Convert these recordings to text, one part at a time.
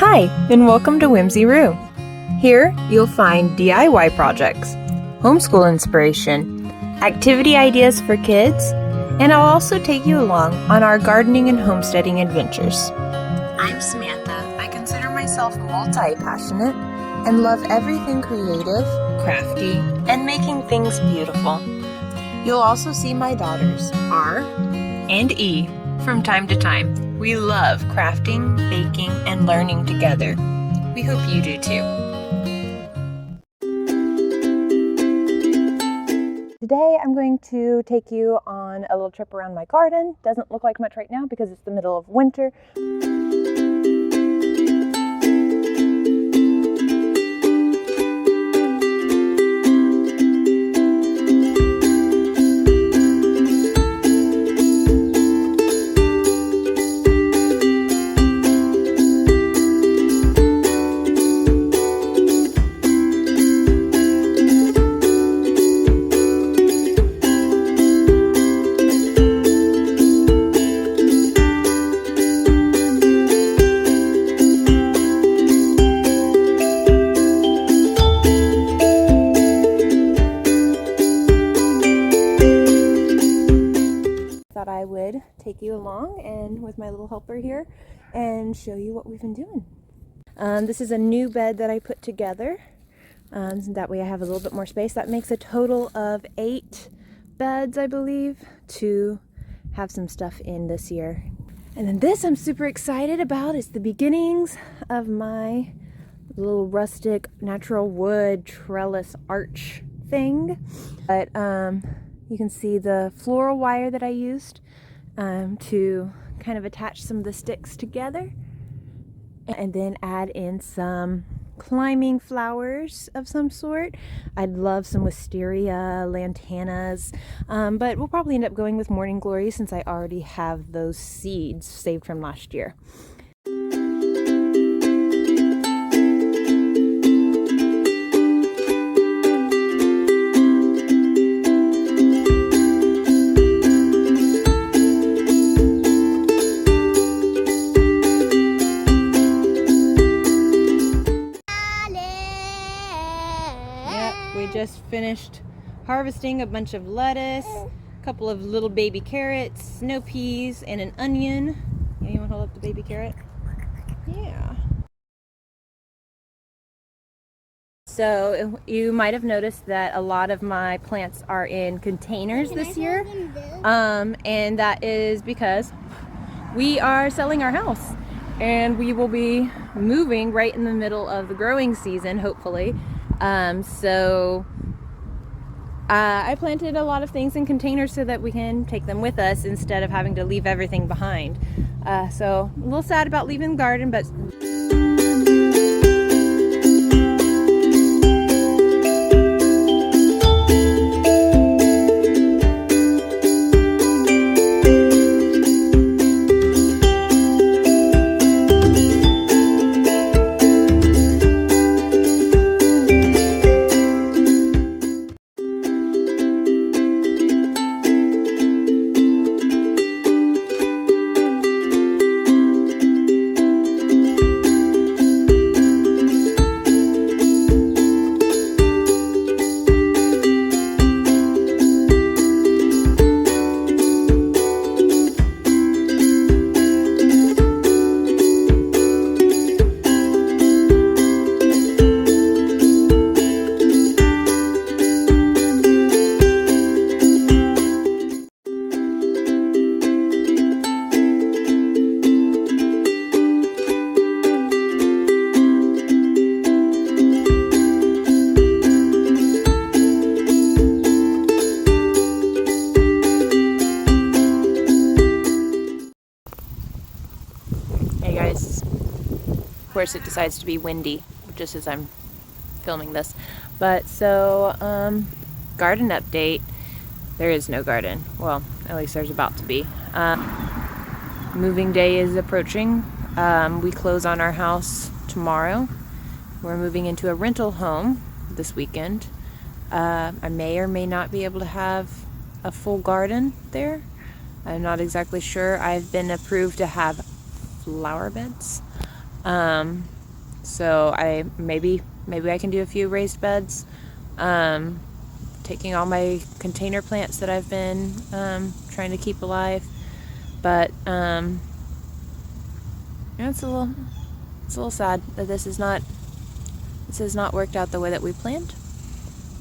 Hi, and welcome to WhimsyRoo. Here, you'll find DIY projects, homeschool inspiration, activity ideas for kids, and I'll also take you along on our gardening and homesteading adventures. I'm Samantha. I consider myself multi-passionate and love everything creative, crafty, and making things beautiful. You'll also see my daughters, R and E, from time to time. We love crafting, baking, and learning together. We hope you do too. Today I'm going to take you on a little trip around my garden. Doesn't look like much right now because it's the middle of winter. Thought I would take you along and with my little helper here and show you what we've been doing. This is a new bed that I put together. So that way I have a little bit more space. That makes a total of 8 beds, I believe, to have some stuff in this year. And then this I'm super excited about. It's the beginnings of my little rustic natural wood trellis arch thing. But you can see the floral wire that I used to kind of attach some of the sticks together, and then add in some climbing flowers of some sort. I'd love some wisteria, lantanas, but we'll probably end up going with morning glory since I already have those seeds saved from last year. We just finished harvesting a bunch of lettuce, a couple of little baby carrots, snow peas, and an onion. Yeah, you want to hold up the baby carrot? Yeah. So you might have noticed that a lot of my plants are in containers this year. And that is because we are selling our house. And we will be moving right in the middle of the growing season, hopefully. So I planted a lot of things in containers so that we can take them with us instead of having to leave everything behind. So a little sad about leaving the garden, but of course it decides to be windy just as I'm filming this. But so garden update. There is no garden. Well, at least there's about to be. Moving day is approaching. We close on our house tomorrow. We're moving into a rental home this weekend. I may or may not be able to have a full garden there. I'm not exactly sure. I've been approved to have flower beds. So maybe I can do a few raised beds. Taking all my container plants that I've been trying to keep alive, but it's a little sad that this has not worked out the way that we planned,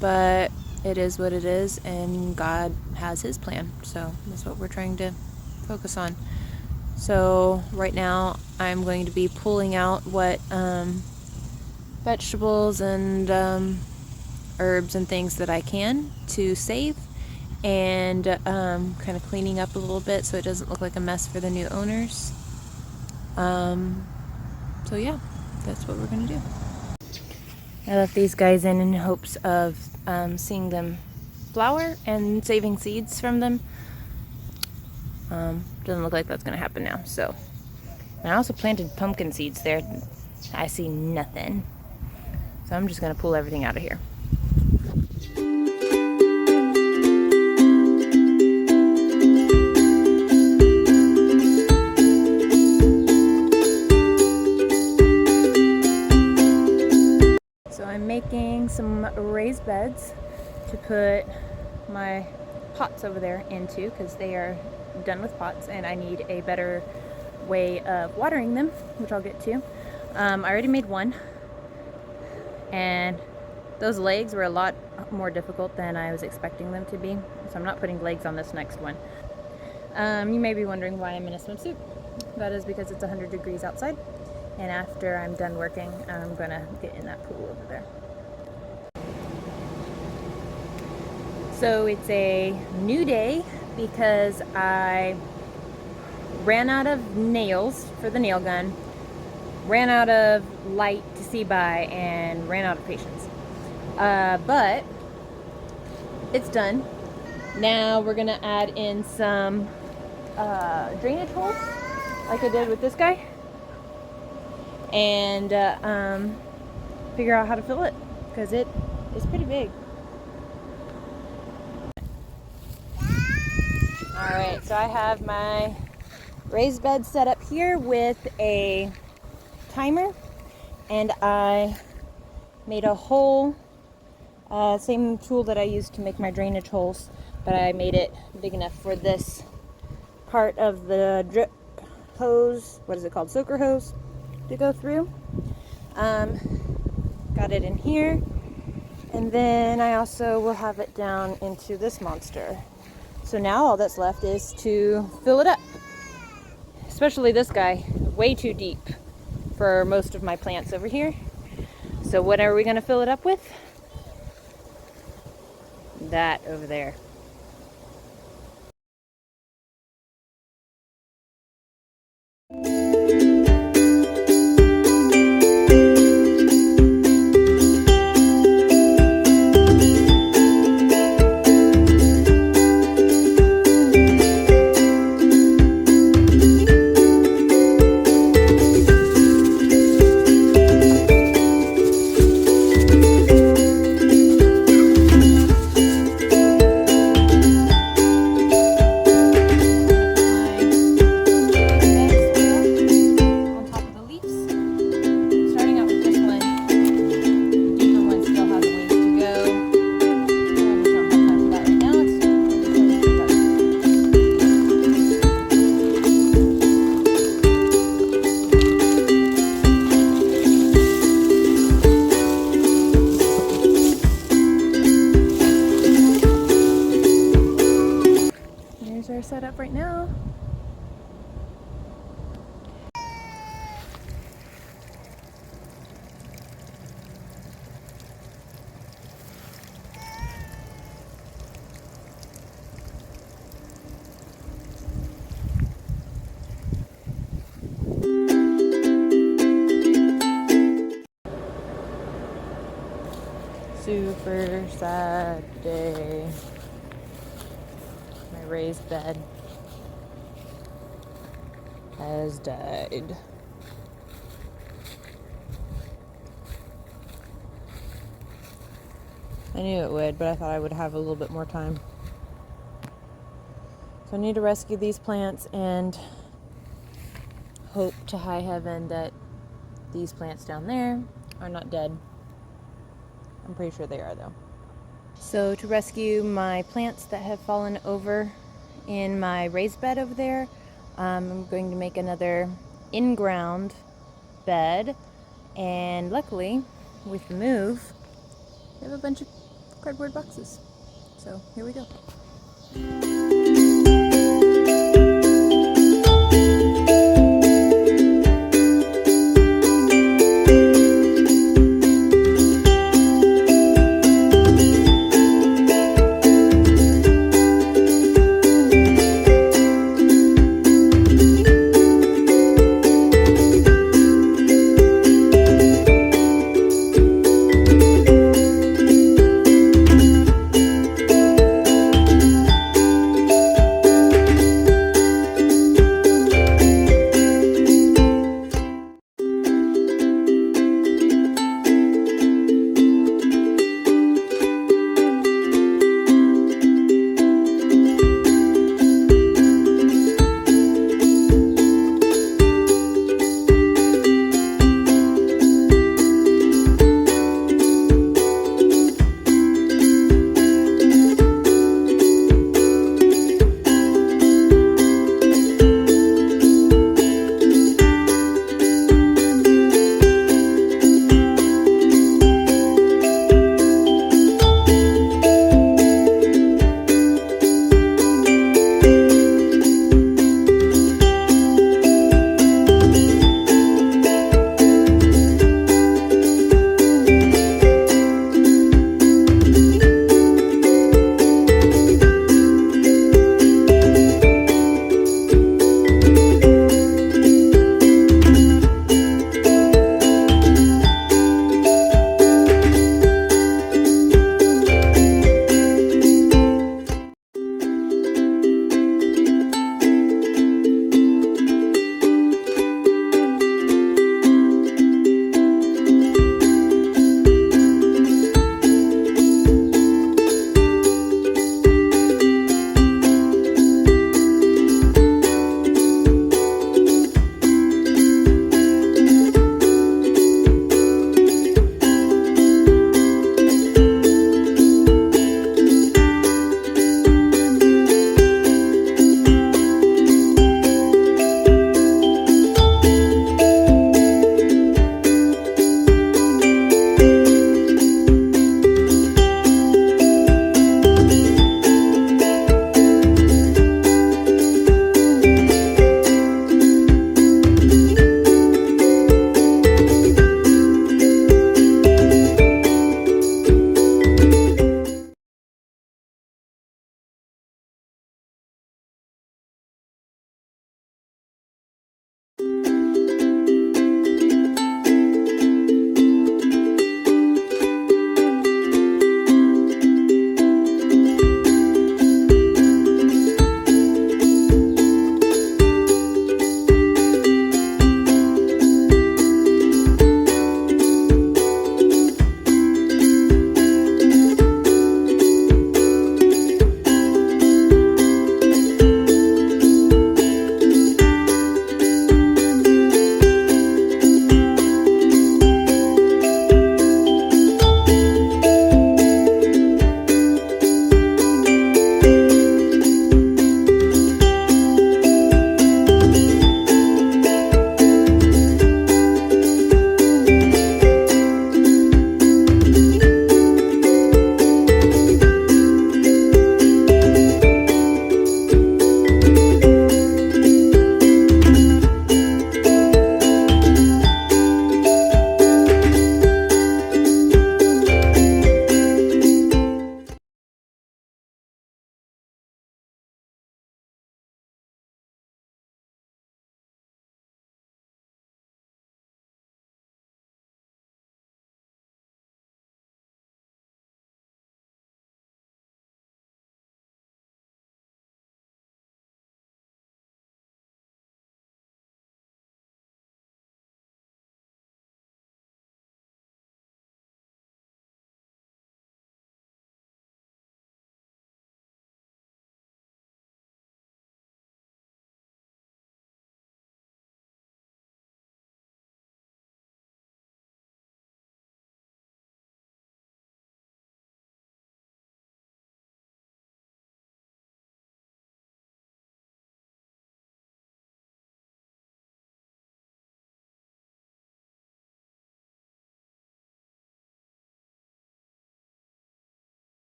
but it is what it is, and God has his plan, so that's what we're trying to focus on. So right now I'm going to be pulling out what vegetables and herbs and things that I can to save, and kind of cleaning up a little bit so it doesn't look like a mess for the new owners. So yeah, that's what we're gonna do. I left these guys in hopes of seeing them flower and saving seeds from them. Doesn't look like that's gonna happen now. So, and I also planted pumpkin seeds there. I see nothing. So I'm just gonna pull everything out of here. So I'm making some raised beds to put my pots over there into, because they are done with pots and I need a better way of watering them, which I'll get to. I already made one, and those legs were a lot more difficult than I was expecting them to be, so I'm not putting legs on this next one. You may be wondering why I'm in a swimsuit. That is because it's 100 degrees outside, and after I'm done working, I'm gonna get in that pool over there. So it's a new day because I ran out of nails for the nail gun, ran out of light to see by, and ran out of patience. But it's done. Now we're gonna add in some drainage holes like I did with this guy, and figure out how to fill it, because it is pretty big. Alright, so I have my raised bed set up here with a timer, and I made a hole, same tool that I used to make my drainage holes, but I made it big enough for this part of the drip hose, what is it called, soaker hose, to go through. Got it in here, and then I also will have it down into this monster. So now all that's left is to fill it up, especially this guy, way too deep for most of my plants over here. So what are we going to fill it up with? That over there. Our setup right now. Super sad day. My raised bed has died. I knew it would, but I thought I would have a little bit more time. So I need to rescue these plants and hope to high heaven that These plants down there are not dead. I'm pretty sure they are though. So to rescue my plants that have fallen over in my raised bed over there, I'm going to make another in-ground bed, and luckily with the move we have a bunch of cardboard boxes. So here we go.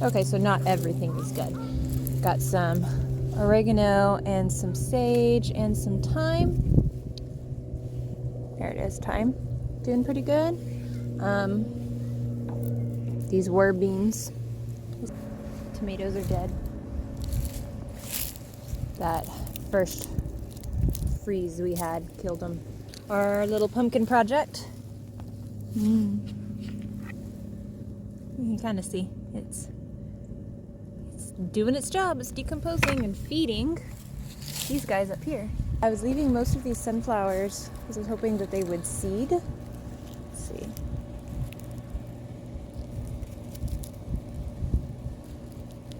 Okay, so not everything is good. Got some oregano and some sage and some thyme. There it is, thyme. Doing pretty good. These were beans. Tomatoes are dead. That first freeze we had killed them. Our little pumpkin project. You can kind of see it's doing its job. It's decomposing and feeding these guys up here. I was leaving most of these sunflowers because I was hoping that they would seed. Let's see.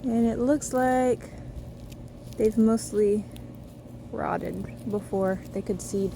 And it looks like they've mostly rotted before they could seed.